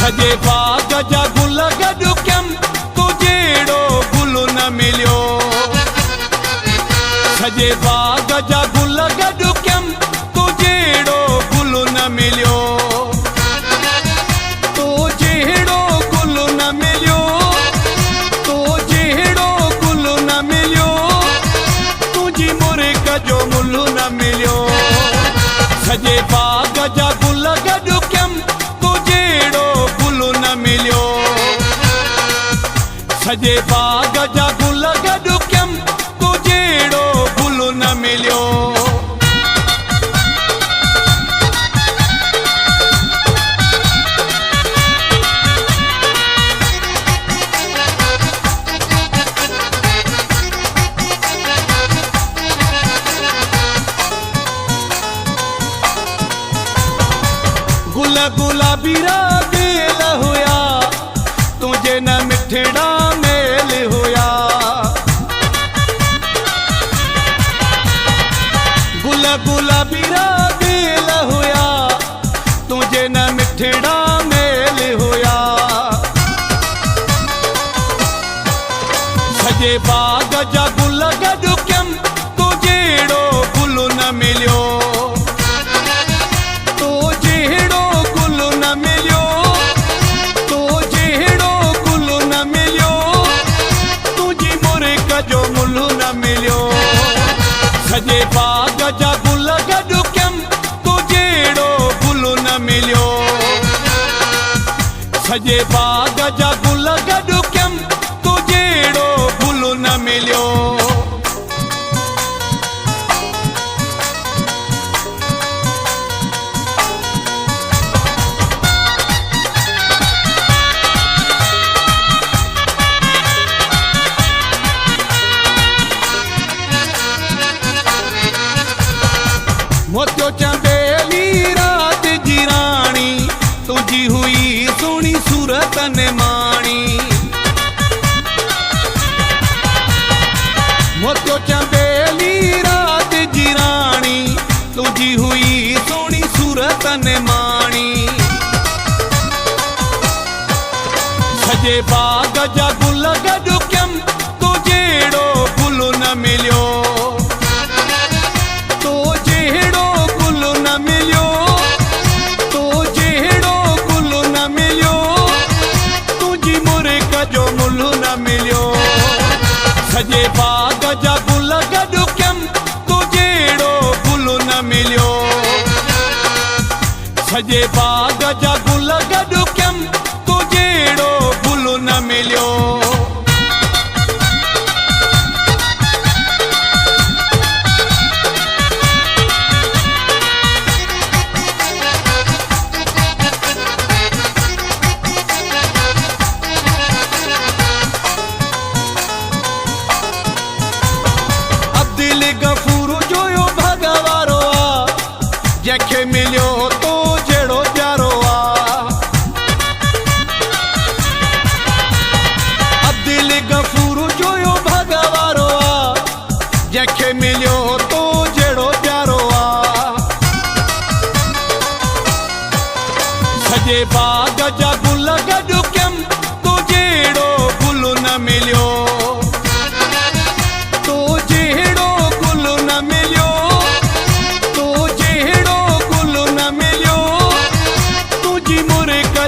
सजे बाग जा गुल गॾु कयम तूं जहिड़ो गुल न मिलियो। सजे बाग जा गुल गॾु कयम तूं जहिड़ो गुल न मिलियो। तो जहिड़ो गुल न मिलियो, तो जहिड़ो गुल न मिलियो, तुंहिंजी मुर्ग जो मुल न मिलियो। सजे बाग जा गुल गॾु कयम तूं जहिड़ो गुल न मिलियो। सजे बाग जा गुल गॾु कयम तूं जहिड़ो गुल न मिलियो। गुल गुलाबी रागेल हुया, तुझे न मिठड़ा मेल हुया। गुल गुलाबी रागेल हुया, तुझे न मिठड़ा मेल हुया। सजे बाग जा गुल गॾु कयम तूं जहिड़ो गुल न मिलियो। जो मुल न मिलियो। सजे बाग जा गुल गॾु कयम तूं जहिड़ो गुल न मिलियो। सजे बाग जा गुल गॾु कयम तूं जहिड़ो गुल न मिलियो। मोतियो चंबेली रात जी राणी, तुझी हुई सोनी सूरत ने माणी। मोतियो चंबेली रात जी राणी, तुझी हुई सोनी सूरत ने माणी। सजे बाग जा गुल गॾु कयम तूं जहिड़ो गुल न मिलियो। सजे बाग जा गुल गॾु कयम तूं जहिड़ो गुल न मिलियो। सजे बाग जा गुल गॾु कयम तूं जहिड़ो गुल न मिलियो। गफूर जो यो भगवारो आ, जंहिंखे मिलियो तो जहिड़ो प्यारो आ। अब्दुल गफूर जो यो भगवारो आ, जंहिंखे मिलियो तो जहिड़ो प्यारो आ। सजे बाग जा गुल गॾु कयम तूं जहिड़ो गुल न मिलियो।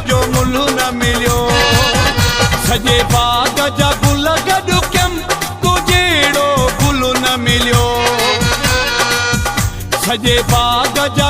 जो मुल न मिलियो। सजे बाग जा गुल गॾु कयम तूं जहिड़ो गुल न मिलियो। सजे बाग जा